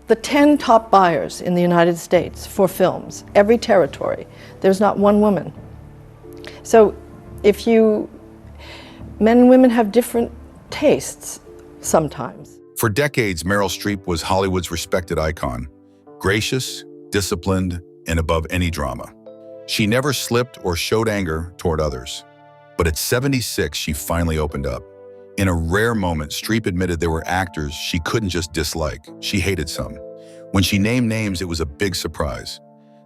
the 10 top buyers in the United States for films, every territory, there's not one woman. So men and women have different tastes sometimes. For decades, Meryl Streep was Hollywood's respected icon, gracious, disciplined, and above any drama. She never slipped or showed anger toward others. But at 76, she finally opened up. In a rare moment, Streep admitted there were actors she couldn't just dislike, she hated some. When she named names, it was a big surprise.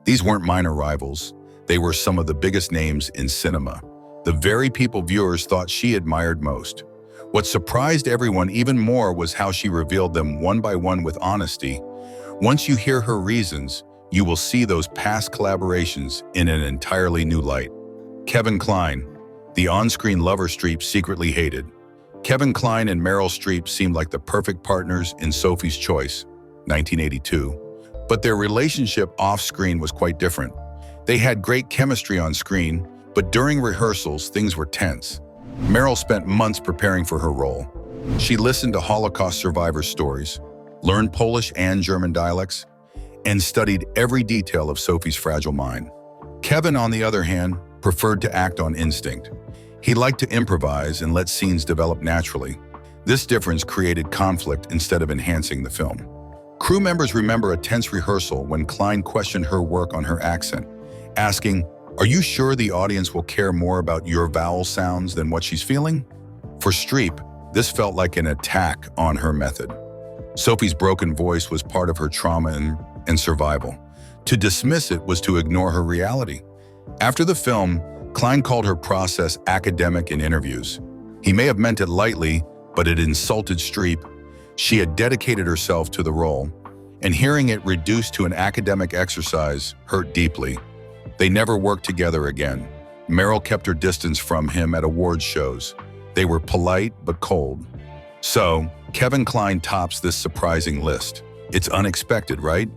These weren't minor rivals. They were some of the biggest names in cinema, the very people viewers thought she admired most. What surprised everyone even more was how she revealed them one by one with honesty. Once you hear her reasons, you will see those past collaborations in an entirely new light. Kevin Kline, the on-screen lover Streep secretly hated. Kevin Kline and Meryl Streep seemed like the perfect partners in Sophie's Choice, 1982. But their relationship off-screen was quite different. They had great chemistry on screen, but during rehearsals, things were tense. Meryl spent months preparing for her role. She listened to Holocaust survivor stories, learned Polish and German dialects, and studied every detail of Sophie's fragile mind. Kevin, on the other hand, preferred to act on instinct. He liked to improvise and let scenes develop naturally. This difference created conflict instead of enhancing the film. Crew members remember a tense rehearsal when Kline questioned her work on her accent, asking, "Are you sure the audience will care more about your vowel sounds than what she's feeling?" For Streep, this felt like an attack on her method. Sophie's broken voice was part of her trauma and survival. To dismiss it was to ignore her reality. After the film, Kline called her process academic in interviews. He may have meant it lightly, but it insulted Streep. She had dedicated herself to the role, and hearing it reduced to an academic exercise hurt deeply. They never worked together again. Meryl kept her distance from him at awards shows. They were polite but cold. So, Kevin Kline tops this surprising list. It's unexpected, right?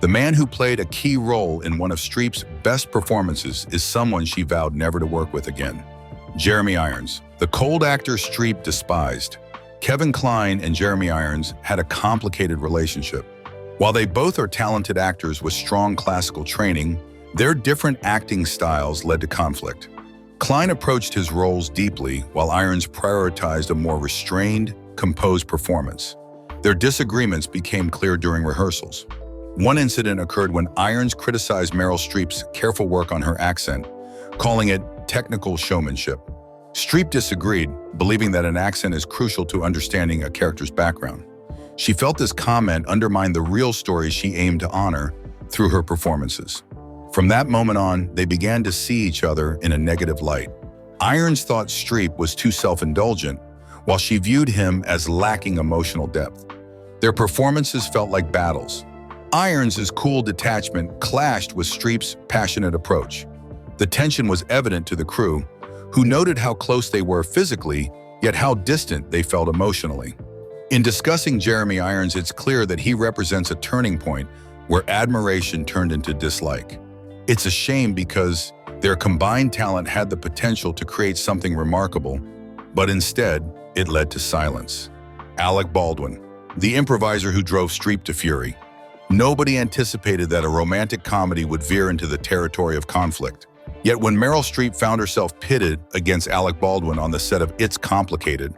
The man who played a key role in one of Streep's best performances is someone she vowed never to work with again. Jeremy Irons, the cold actor Streep despised. Kevin Kline and Jeremy Irons had a complicated relationship. While they both are talented actors with strong classical training, their different acting styles led to conflict. Kline approached his roles deeply, while Irons prioritized a more restrained, composed performance. Their disagreements became clear during rehearsals. One incident occurred when Irons criticized Meryl Streep's careful work on her accent, calling it technical showmanship. Streep disagreed, believing that an accent is crucial to understanding a character's background. She felt this comment undermined the real story she aimed to honor through her performances. From that moment on, they began to see each other in a negative light. Irons thought Streep was too self-indulgent, while she viewed him as lacking emotional depth. Their performances felt like battles. Irons' cool detachment clashed with Streep's passionate approach. The tension was evident to the crew, who noted how close they were physically, yet how distant they felt emotionally. In discussing Jeremy Irons, it's clear that he represents a turning point where admiration turned into dislike. It's a shame because their combined talent had the potential to create something remarkable, but instead, it led to silence. Alec Baldwin, the improviser who drove Streep to fury. Nobody anticipated that a romantic comedy would veer into the territory of conflict. Yet when Meryl Streep found herself pitted against Alec Baldwin on the set of It's Complicated,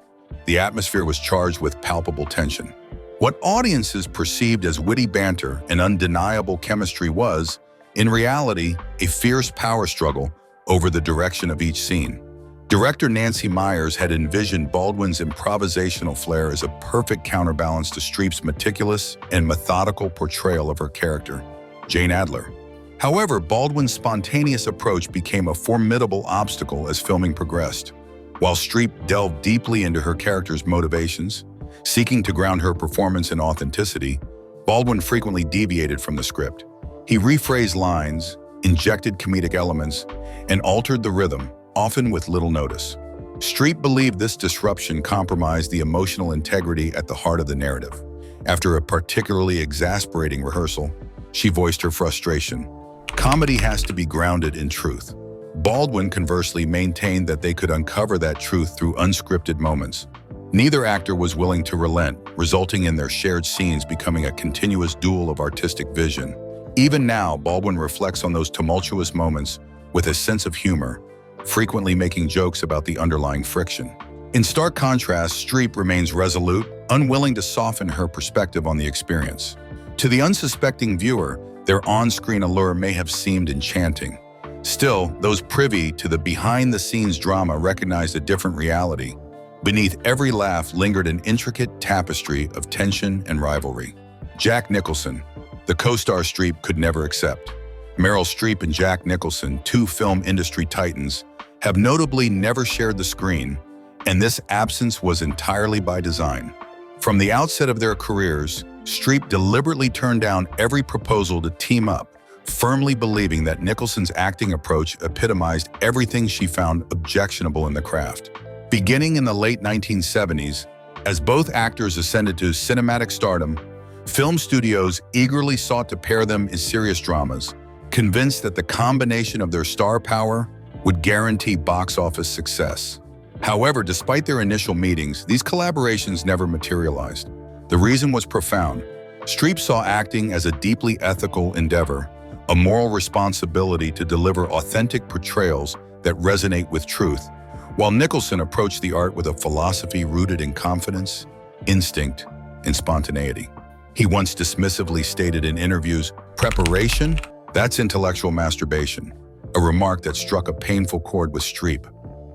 the atmosphere was charged with palpable tension. What audiences perceived as witty banter and undeniable chemistry was, in reality, a fierce power struggle over the direction of each scene. Director Nancy Meyers had envisioned Baldwin's improvisational flair as a perfect counterbalance to Streep's meticulous and methodical portrayal of her character, Jane Adler. However, Baldwin's spontaneous approach became a formidable obstacle as filming progressed. While Streep delved deeply into her character's motivations, seeking to ground her performance in authenticity, Baldwin frequently deviated from the script. He rephrased lines, injected comedic elements, and altered the rhythm, often with little notice. Streep believed this disruption compromised the emotional integrity at the heart of the narrative. After a particularly exasperating rehearsal, she voiced her frustration. Comedy has to be grounded in truth. Baldwin conversely maintained that they could uncover that truth through unscripted moments. Neither actor was willing to relent, resulting in their shared scenes becoming a continuous duel of artistic vision. Even now, Baldwin reflects on those tumultuous moments with a sense of humor, frequently making jokes about the underlying friction. In stark contrast, Streep remains resolute, unwilling to soften her perspective on the experience. To the unsuspecting viewer, their on-screen allure may have seemed enchanting. Still, those privy to the behind-the-scenes drama recognized a different reality. Beneath every laugh lingered an intricate tapestry of tension and rivalry. Jack Nicholson, the co-star Streep could never accept. Meryl Streep and Jack Nicholson, two film industry titans, have notably never shared the screen, and this absence was entirely by design. From the outset of their careers, Streep deliberately turned down every proposal to team up, firmly believing that Nicholson's acting approach epitomized everything she found objectionable in the craft. Beginning in the late 1970s, as both actors ascended to cinematic stardom, film studios eagerly sought to pair them in serious dramas, convinced that the combination of their star power would guarantee box office success. However, despite their initial meetings, these collaborations never materialized. The reason was profound. Streep saw acting as a deeply ethical endeavor, a moral responsibility to deliver authentic portrayals that resonate with truth, while Nicholson approached the art with a philosophy rooted in confidence, instinct, and spontaneity. He once dismissively stated in interviews, "Preparation? That's intellectual masturbation," a remark that struck a painful chord with Streep.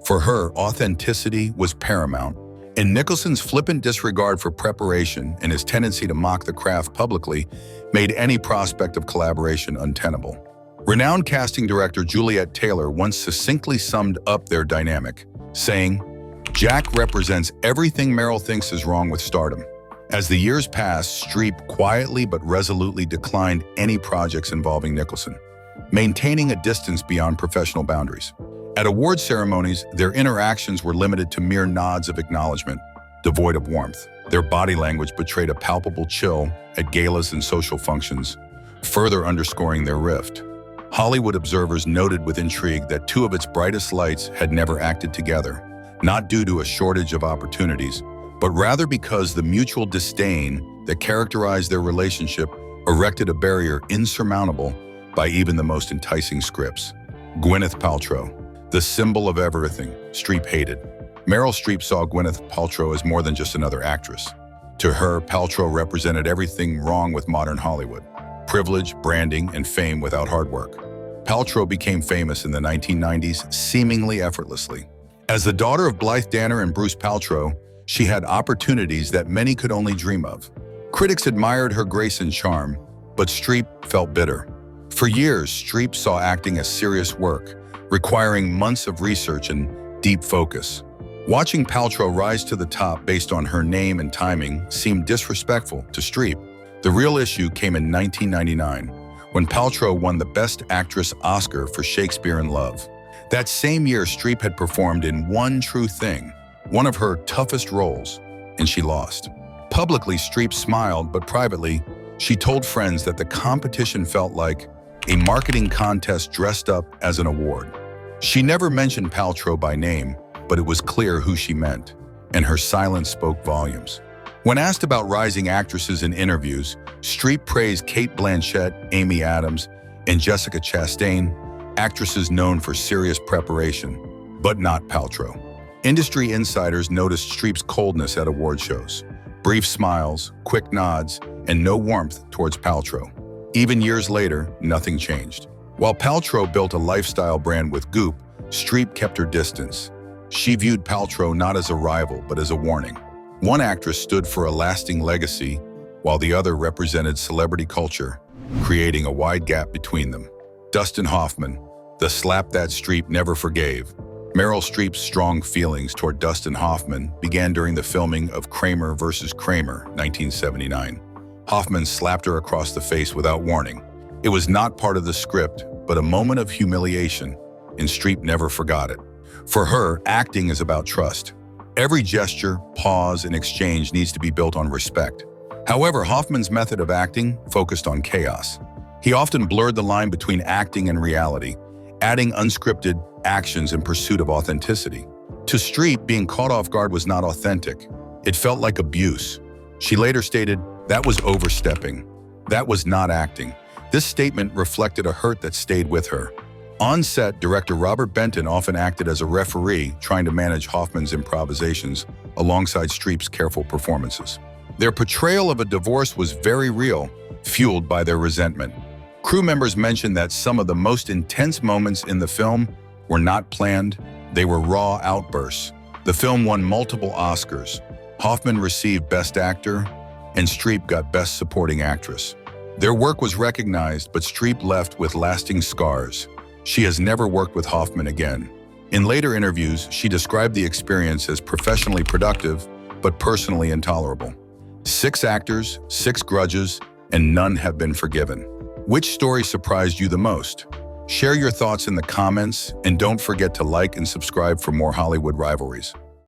For her, authenticity was paramount, and Nicholson's flippant disregard for preparation and his tendency to mock the craft publicly made any prospect of collaboration untenable. Renowned casting director Juliet Taylor once succinctly summed up their dynamic, saying, "Jack represents everything Meryl thinks is wrong with stardom." As the years passed, Streep quietly but resolutely declined any projects involving Nicholson, maintaining a distance beyond professional boundaries. At award ceremonies, their interactions were limited to mere nods of acknowledgement, devoid of warmth. Their body language betrayed a palpable chill at galas and social functions, further underscoring their rift. Hollywood observers noted with intrigue that two of its brightest lights had never acted together, not due to a shortage of opportunities, but rather because the mutual disdain that characterized their relationship erected a barrier insurmountable by even the most enticing scripts. Gwyneth Paltrow, the symbol of everything Streep hated. Meryl Streep saw Gwyneth Paltrow as more than just another actress. To her, Paltrow represented everything wrong with modern Hollywood: privilege, branding, and fame without hard work. Paltrow became famous in the 1990s seemingly effortlessly. As the daughter of Blythe Danner and Bruce Paltrow, she had opportunities that many could only dream of. Critics admired her grace and charm, but Streep felt bitter. For years, Streep saw acting as serious work, requiring months of research and deep focus. Watching Paltrow rise to the top based on her name and timing seemed disrespectful to Streep. The real issue came in 1999, when Paltrow won the Best Actress Oscar for Shakespeare in Love. That same year, Streep had performed in One True Thing, one of her toughest roles, and she lost. Publicly, Streep smiled, but privately, she told friends that the competition felt like a marketing contest dressed up as an award. She never mentioned Paltrow by name, but it was clear who she meant, and her silence spoke volumes. When asked about rising actresses in interviews, Streep praised Cate Blanchett, Amy Adams, and Jessica Chastain, actresses known for serious preparation, but not Paltrow. Industry insiders noticed Streep's coldness at award shows: brief smiles, quick nods, and no warmth towards Paltrow. Even years later, nothing changed. While Paltrow built a lifestyle brand with Goop, Streep kept her distance. She viewed Paltrow not as a rival, but as a warning. One actress stood for a lasting legacy, while the other represented celebrity culture, creating a wide gap between them. Dustin Hoffman, the slap that Streep never forgave. Meryl Streep's strong feelings toward Dustin Hoffman began during the filming of Kramer vs. Kramer, 1979. Hoffman slapped her across the face without warning. It was not part of the script, but a moment of humiliation, and Streep never forgot it. For her, acting is about trust. Every gesture, pause, and exchange needs to be built on respect. However, Hoffman's method of acting focused on chaos. He often blurred the line between acting and reality, adding unscripted actions in pursuit of authenticity. To Streep, being caught off guard was not authentic. It felt like abuse. She later stated, "That was overstepping. That was not acting." This statement reflected a hurt that stayed with her. On set, director Robert Benton often acted as a referee, trying to manage Hoffman's improvisations alongside Streep's careful performances. Their portrayal of a divorce was very real, fueled by their resentment. Crew members mentioned that some of the most intense moments in the film were not planned, they were raw outbursts. The film won multiple Oscars. Hoffman received Best Actor, and Streep got Best Supporting Actress. Their work was recognized, but Streep left with lasting scars. She has never worked with Hoffman again. In later interviews, she described the experience as professionally productive, but personally intolerable. 6 actors, 6 grudges, and none have been forgiven. Which story surprised you the most? Share your thoughts in the comments, and don't forget to like and subscribe for more Hollywood rivalries.